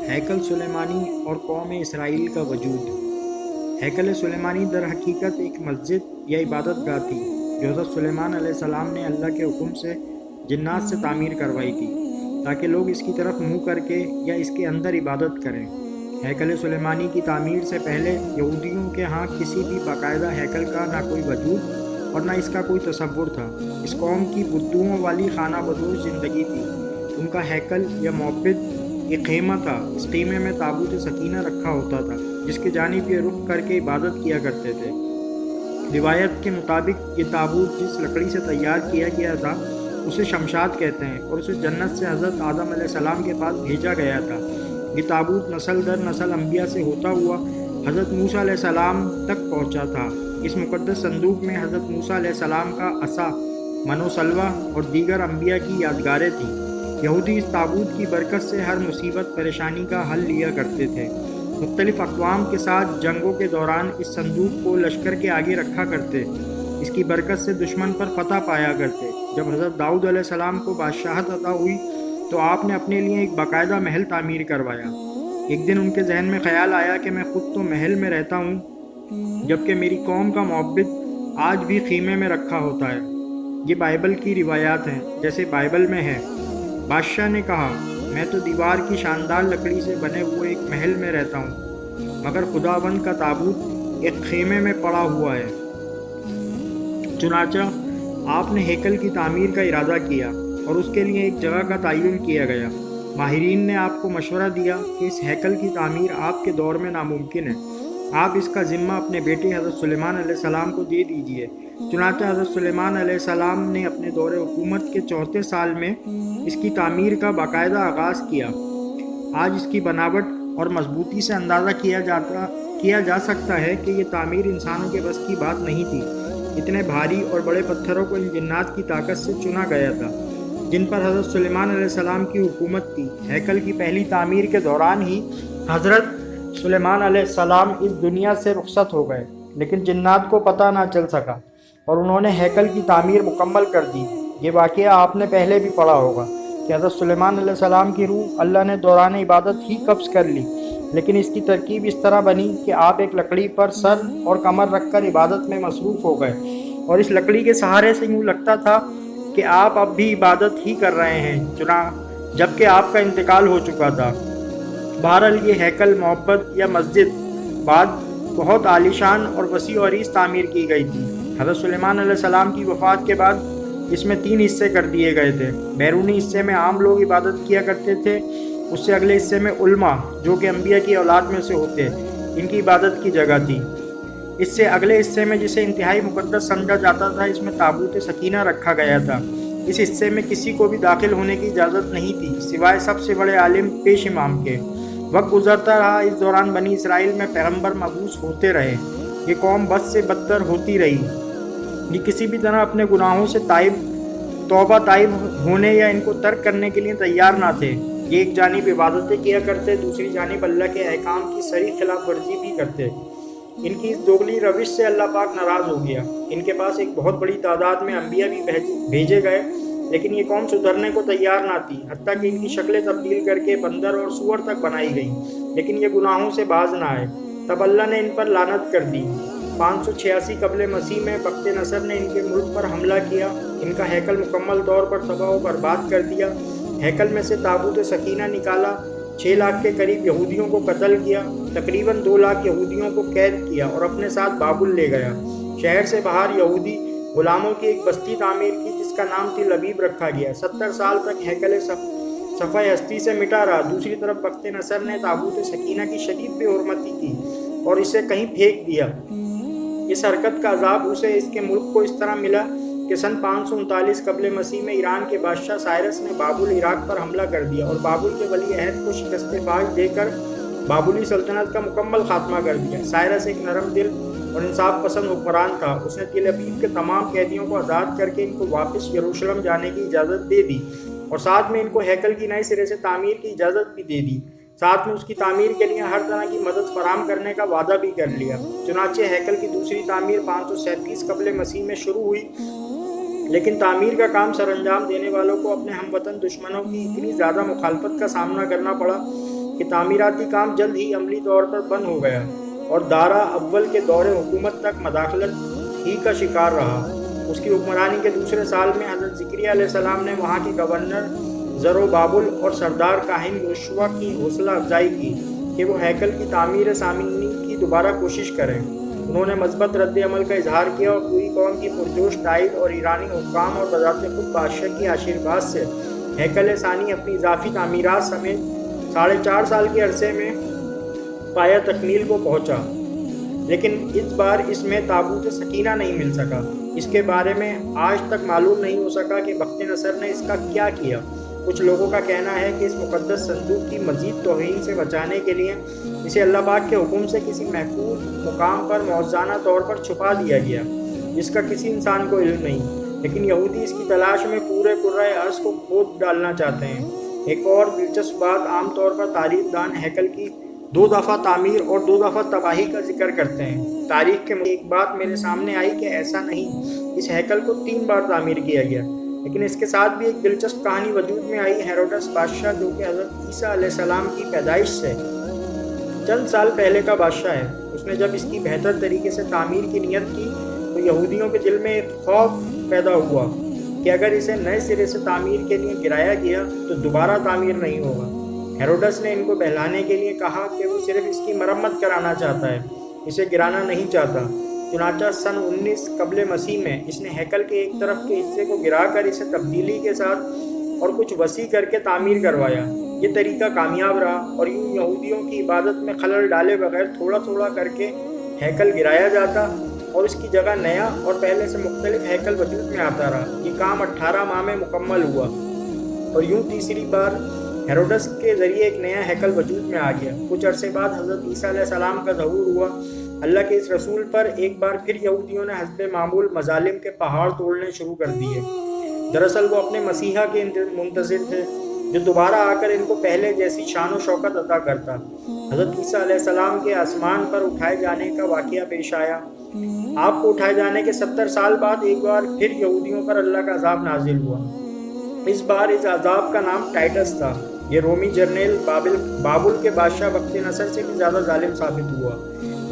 ہیکل سلیمانی اور قوم اسرائیل کا وجود۔ ہیکل سلیمانی در حقیقت ایک مسجد یا عبادت گاہ تھی جو حضرت سلیمان علیہ السلام نے اللہ کے حکم سے جنات سے تعمیر کروائی تھی تاکہ لوگ اس کی طرف منہ کر کے یا اس کے اندر عبادت کریں۔ ہیکل سلیمانی کی تعمیر سے پہلے یہودیوں کے ہاں کسی بھی باقاعدہ ہیکل کا نہ کوئی وجود اور نہ اس کا کوئی تصور تھا۔ اس قوم کی بدوؤں والی خانہ بدوش زندگی تھی۔ ان کا ہیکل یا معبد ایک خیمہ تھا۔ اس خیمے میں تابوت سکینہ رکھا ہوتا تھا جس کی جانب یہ رخ کر کے عبادت کیا کرتے تھے۔ روایت کے مطابق یہ تابوت جس لکڑی سے تیار کیا گیا تھا اسے شمشاد کہتے ہیں اور اسے جنت سے حضرت آدم علیہ السلام کے پاس بھیجا گیا تھا۔ یہ تابوت نسل در نسل انبیاء سے ہوتا ہوا حضرت موسیٰ علیہ السلام تک پہنچا تھا۔ اس مقدس صندوق میں حضرت موسیٰ علیہ السلام کا عصا، من و سلوہ اور دیگر انبیاء کی یادگاریں تھیں۔ یہودی اس تابوت کی برکت سے ہر مصیبت پریشانی کا حل لیا کرتے تھے۔ مختلف اقوام کے ساتھ جنگوں کے دوران اس صندوق کو لشکر کے آگے رکھا کرتے۔ اس کی برکت سے دشمن پر فتح پایا کرتے۔ جب حضرت داؤد علیہ السلام کو بادشاہت عطا ہوئی تو آپ نے اپنے لیے ایک باقاعدہ محل تعمیر کروایا۔ ایک دن ان کے ذہن میں خیال آیا کہ میں خود تو محل میں رہتا ہوں جبکہ میری قوم کا معبد آج بھی خیمے میں رکھا ہوتا ہے۔ یہ بائبل کی روایات ہیں جیسے بائبل میں ہے۔ بادشاہ نے کہا، میں تو دیوار کی شاندار لکڑی سے بنے ہوئے ایک محل میں رہتا ہوں مگر خداوند کا تابوت ایک خیمے میں پڑا ہوا ہے۔ چنانچہ آپ نے ہیکل کی تعمیر کا ارادہ کیا اور اس کے لیے ایک جگہ کا تعین کیا گیا۔ ماہرین نے آپ کو مشورہ دیا کہ اس ہیکل کی تعمیر آپ کے دور میں ناممکن ہے، آپ اس کا ذمہ اپنے بیٹے حضرت سلیمان علیہ السلام کو دے دیجیے۔ چنانچہ حضرت سلیمان علیہ السلام نے اپنے دور حکومت کے 4 سال میں اس کی تعمیر کا باقاعدہ آغاز کیا۔ آج اس کی بناوٹ اور مضبوطی سے اندازہ کیا جا سکتا ہے کہ یہ تعمیر انسانوں کے بس کی بات نہیں تھی۔ اتنے بھاری اور بڑے پتھروں کو ان جنات کی طاقت سے چنا گیا تھا جن پر حضرت سلیمان علیہ السلام کی حکومت تھی۔ ہیکل کی پہلی تعمیر کے دوران ہی حضرت سلیمان علیہ السلام اس دنیا سے رخصت ہو گئے، لیکن جنات کو پتہ نہ چل سکا اور انہوں نے ہیکل کی تعمیر مکمل کر دی۔ یہ واقعہ آپ نے پہلے بھی پڑھا ہوگا کہ حضرت سلیمان علیہ السلام کی روح اللہ نے دوران عبادت ہی قبض کر لی، لیکن اس کی ترکیب اس طرح بنی کہ آپ ایک لکڑی پر سر اور کمر رکھ کر عبادت میں مصروف ہو گئے اور اس لکڑی کے سہارے سے یوں لگتا تھا کہ آپ اب بھی عبادت ہی کر رہے ہیں جبکہ آپ کا انتقال ہو چکا تھا۔ بہرحال یہ ہیکل، معبد یا مسجد بعد بہت عالیشان اور وسیع و عریض تعمیر کی گئی تھی۔ حضرت سلیمان علیہ السلام کی وفات کے بعد اس میں 3 حصے کر دیے گئے تھے۔ بیرونی حصے میں عام لوگ عبادت کیا کرتے تھے، اس سے اگلے حصے میں علماء جو کہ انبیاء کی اولاد میں سے ہوتے ان کی عبادت کی جگہ تھی۔ اس سے اگلے حصے میں جسے انتہائی مقدس سمجھا جاتا تھا اس میں تابوت سکینہ رکھا گیا تھا۔ اس حصے میں کسی کو بھی داخل ہونے کی اجازت نہیں تھی سوائے سب سے بڑے عالم پیش امام کے۔ وقت گزرتا رہا، اس دوران بنی اسرائیل میں پیغمبر مبعوث ہوتے رہے۔ یہ قوم بد سے بدتر ہوتی رہی۔ یہ کسی بھی طرح اپنے گناہوں سے توبہ طائب ہونے یا ان کو ترک کرنے کے لیے تیار نہ تھے۔ یہ ایک جانب عبادتیں کیا کرتے، دوسری جانب اللہ کے احکام کی صریح خلاف ورزی بھی کرتے۔ ان کی اس دوگلی روش سے اللہ پاک ناراض ہو گیا۔ ان کے پاس ایک بہت بڑی تعداد میں انبیاء بھی بھیجے گئے، لیکن یہ قوم سدھرنے کو تیار نہ تھی، حتیٰ کہ ان کی شکلیں تبدیل کر کے بندر اور سور تک بنائی گئیں، لیکن یہ گناہوں سے باز نہ آئے۔ تب اللہ نے ان پر لعنت کر دی۔ 586 قبل مسیح میں بخت نصر نے ان کے ملک پر حملہ کیا، ان کا ہیکل مکمل طور پر تباہ و برباد کر دیا۔ ہیکل میں سے تابوت سکینہ نکالا، 6 لاکھ کے قریب یہودیوں کو قتل کیا، تقریباً 2 لاکھ یہودیوں کو قید کیا اور اپنے ساتھ بابل لے گیا۔ شہر سے باہر یہودی غلاموں کی ایک بستی تعمیر کی جس کا نام تل ابیب رکھا گیا۔ 70 سال تک ہیکل صفحہ ہستی سے مٹا رہا۔ دوسری طرف بخت نصر نے تابوت سکینہ کی شدید بے حرمتی کی اور اسے کہیں پھینک دیا۔ اس حرکت کا عذاب اسے اس کے ملک کو اس طرح ملا کہ سن 539 قبل مسیح میں ایران کے بادشاہ سائرس نے بابل عراق پر حملہ کر دیا اور بابل کے ولی عہد کو شکست فاش دے کر بابلی سلطنت کا مکمل خاتمہ کر دیا۔ سائرس ایک نرم دل اور انصاف پسند حکمران تھا۔ اس نے تل ابیب کے تمام قیدیوں کو آزاد کر کے ان کو واپس یروشلم جانے کی اجازت دے دی اور ساتھ میں ان کو ہیکل کی نئے سرے سے تعمیر کی اجازت بھی دے دی۔ ساتھ میں اس کی تعمیر کے لیے ہر طرح کی مدد فراہم کرنے کا وعدہ بھی کر لیا۔ چنانچہ ہیکل کی دوسری تعمیر 537 قبل مسیح میں شروع ہوئی، لیکن تعمیر کا کام سر انجام دینے والوں کو اپنے ہم وطن دشمنوں کی اتنی زیادہ مخالفت کا سامنا کرنا پڑا کہ تعمیراتی کام جلد ہی عملی طور پر بند ہو گیا اور دارا اول کے دور حکومت تک مداخلت ہی کا شکار رہا۔ اس کی حکمرانی کے دوسرے سال میں حضرت زکریا علیہ السلام نے وہاں کے گورنر زروبابل اور سردار کاہن یوشوا کی حوصلہ افزائی کی کہ وہ ہیکل کی تعمیر ثامنی کی دوبارہ کوشش کریں۔ انہوں نے مثبت رد عمل کا اظہار کیا اور پوری قوم کی پرجوش تائید اور ایرانی حکام اور بذات خود بادشاہ کی آشیرواد سے ہیکل ثانی اپنی اضافی تعمیرات سمیت 4.5 سال کے عرصے میں پایہ تکمیل کو پہنچا، لیکن اس بار اس میں تابوت سکینہ نہیں مل سکا۔ اس کے بارے میں آج تک معلوم نہیں ہو سکا کہ بخت نصر نے اس کا کیا کیا۔ کچھ لوگوں کا کہنا ہے کہ اس مقدس صندوق کی مزید توہین سے بچانے کے لیے اسے اللہ پاک کے حکم سے کسی محفوظ مقام پر موزانہ طور پر چھپا دیا گیا، جس کا کسی انسان کو علم نہیں، لیکن یہودی اس کی تلاش میں پورے کرۂ ارض کو کھود ڈالنا چاہتے ہیں۔ ایک اور دلچسپ بات، عام طور پر تاریخ دان ہیکل کی 2 دفعہ تعمیر اور 2 دفعہ تباہی کا ذکر کرتے ہیں۔ تاریخ کے ایک بات میرے سامنے آئی کہ ایسا نہیں، اس ہیکل کو 3 بار تعمیر کیا گیا، لیکن اس کے ساتھ بھی ایک دلچسپ کہانی وجود میں آئی۔ ہیروڈس بادشاہ، جو کہ حضرت عیسیٰ علیہ السلام کی پیدائش سے چند سال پہلے کا بادشاہ ہے، اس نے جب اس کی بہتر طریقے سے تعمیر کی نیت کی تو یہودیوں کے دل میں ایک خوف پیدا ہوا کہ اگر اسے نئے سرے سے تعمیر کے لیے گرایا گیا تو دوبارہ تعمیر نہیں ہوگا۔ ہیروڈس نے ان کو بہلانے کے لیے کہا کہ وہ صرف اس کی مرمت کرانا چاہتا ہے، اسے گرانا نہیں چاہتا۔ چنانچہ سن 19 قبل مسیح میں اس نے ہیکل کے ایک طرف کے حصے کو گرا کر اسے تبدیلی کے ساتھ اور کچھ وسیع کر کے تعمیر کروایا۔ یہ طریقہ کامیاب رہا اور یوں یہودیوں کی عبادت میں خلل ڈالے بغیر تھوڑا تھوڑا کر کے ہیکل گرایا جاتا اور اس کی جگہ نیا اور پہلے سے مختلف ہیکل وجود میں آتا رہا۔ یہ کام 18 ماہ میں مکمل ہوا اور یوں تیسری بار ہیروڈس کے ذریعے ایک نیا ہیکل وجود میں آ گیا۔ کچھ عرصے بعد حضرت عیسیٰ علیہ السلام کا ظہور ہوا۔ اللہ کے اس رسول پر ایک بار پھر یہودیوں نے حسب معمول مظالم کے پہاڑ توڑنے شروع کر دیے۔ دراصل وہ اپنے مسیحا کے منتظر تھے جو دوبارہ آ کر ان کو پہلے جیسی شان و شوکت عطا کرتا۔ حضرت عیسیٰ علیہ السلام کے آسمان پر اٹھائے جانے کا واقعہ پیش آیا۔ آپ کو اٹھائے جانے کے 70 سال بعد ایک بار پھر یہودیوں پر اللہ کا عذاب نازل ہوا۔ اس بار اس عذاب کا نام ٹائٹس تھا۔ یہ رومی جرنیل بابل کے بادشاہ بخت نصر سے بھی زیادہ ظالم ثابت ہوا۔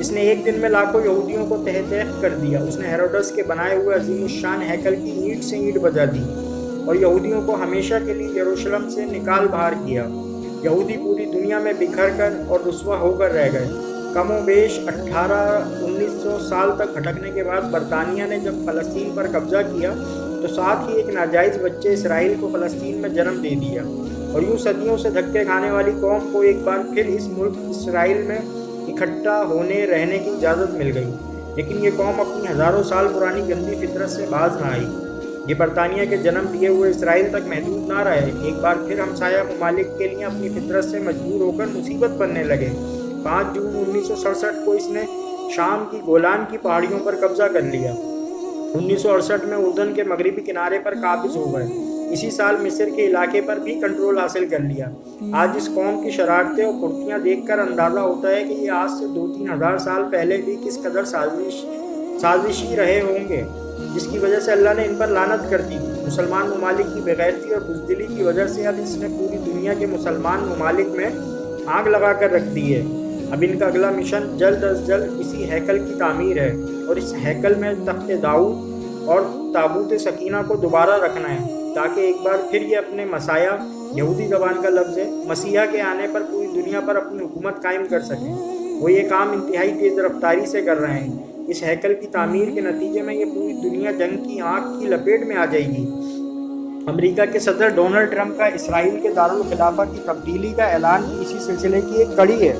اس نے ایک دن میں لاکھوں یہودیوں کو تہہ تہہ کر دیا۔ اس نے ہیروڈس کے بنائے ہوئے عظیم الشان ہیکل کی اینٹ سے اینٹ بجا دی اور یہودیوں کو ہمیشہ کے لیے یروشلم سے نکال باہر کیا۔ یہودی پوری دنیا میں بکھر کر اور رسوا ہو کر رہ گئے۔ کم و بیش 1900 سال تک بھٹکنے کے بعد برطانیہ نے جب فلسطین پر قبضہ کیا تو ساتھ ہی ایک ناجائز بچے اسرائیل کو فلسطین میں جنم دے دیا، اور یوں صدیوں سے دھکے کھانے والی قوم کو ایک بار پھر اس ملک اسرائیل میں اکٹھا ہونے رہنے کی اجازت مل گئی۔ لیکن یہ قوم اپنی ہزاروں سال پرانی گندی فطرت سے باز نہ آئی۔ یہ برطانیہ کے جنم دیے ہوئے اسرائیل تک محدود نہ رہے، ایک بار پھر ہمسایہ ممالک کے لیے اپنی فطرت سے مجبور ہو کر مصیبت بننے لگے۔ 5 جون 1967 کو اس نے شام کی گولان کی پہاڑیوں پر قبضہ کر لیا۔ 1968 میں اردن کے مغربی کنارے پر قابض ہو گئے۔ اسی سال مصر کے علاقے پر بھی کنٹرول حاصل کر لیا۔ آج اس قوم کی شرارتیں اور پھرتیاں دیکھ کر اندازہ ہوتا ہے کہ یہ آج سے 2-3 ہزار سال پہلے بھی کس قدر سازشی رہے ہوں گے، جس کی وجہ سے اللہ نے ان پر لعنت کر دی۔ مسلمان ممالک کی بغیرتی اور بزدلی کی وجہ سے اب اس نے پوری دنیا کے مسلمان ممالک میں آگ لگا کر رکھ دی ہے۔ اب ان کا اگلا مشن جلد از جلد اسی ہیکل کی تعمیر ہے اور اس ہیکل میں تخت داؤد اور تابوت سکینہ کو دوبارہ رکھنا ہے، تاکہ ایک بار پھر یہ اپنے مسیح، یہودی زبان کا لفظ ہے، مسیحا کے آنے پر پوری دنیا پر اپنی حکومت قائم کر سکیں۔ وہ یہ کام انتہائی تیز رفتاری سے کر رہے ہیں۔ اس ہیکل کی تعمیر کے نتیجے میں یہ پوری دنیا جنگ کی آنکھ کی لپیٹ میں آ جائے گی۔ امریکہ کے صدر ڈونلڈ ٹرمپ کا اسرائیل کے دارالخلافہ کی تبدیلی کا اعلان اسی سلسلے کی ایک کڑی ہے،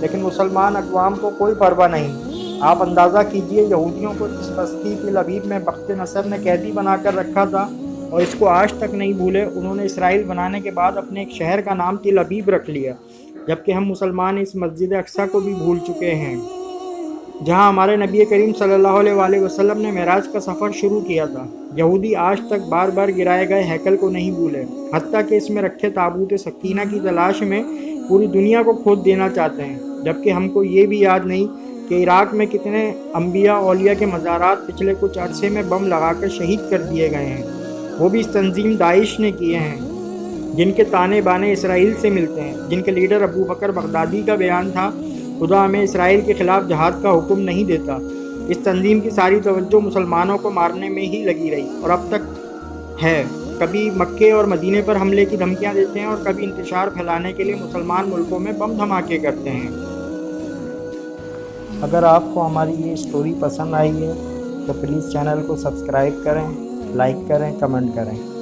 لیکن مسلمان اقوام کو کوئی پرواہ نہیں۔ آپ اندازہ کیجئے، یہودیوں کو جس بستی تل ابیب میں بخت نصر نے قیدی بنا کر رکھا تھا اور اس کو آج تک نہیں بھولے، انہوں نے اسرائیل بنانے کے بعد اپنے ایک شہر کا نام تل ابیب رکھ لیا، جبکہ ہم مسلمان اس مسجد اقصیٰ کو بھی بھول چکے ہیں جہاں ہمارے نبی کریم صلی اللہ علیہ وسلم نے معراج کا سفر شروع کیا تھا۔ یہودی آج تک بار بار گرائے گئے ہیکل کو نہیں بھولے، حتیٰ کہ اس میں رکھے تابوت سکینہ کی تلاش میں پوری دنیا کو کھود دینا چاہتے ہیں، جبکہ ہم کو یہ بھی یاد نہیں کہ عراق میں کتنے انبیاء اولیاء کے مزارات پچھلے کچھ عرصے میں بم لگا کر شہید کر دیے گئے ہیں، وہ بھی اس تنظیم داعش نے کیے ہیں۔ جن کے تانے بانے اسرائیل سے ملتے ہیں، جن کے لیڈر ابو بکر بغدادی کا بیان تھا خدا ہمیں اسرائیل کے خلاف جہاد کا حکم نہیں دیتا۔ اس تنظیم کی ساری توجہ مسلمانوں کو مارنے میں ہی لگی رہی اور اب تک ہے۔ کبھی مکے اور مدینے پر حملے کی دھمکیاں دیتے ہیں اور کبھی انتشار پھیلانے کے لیے مسلمان ملکوں میں بم دھماکے کرتے ہیں۔ اگر آپ کو ہماری یہ سٹوری پسند آئی ہے تو پلیز چینل کو سبسکرائب کریں، لائک کریں، کمنٹ کریں۔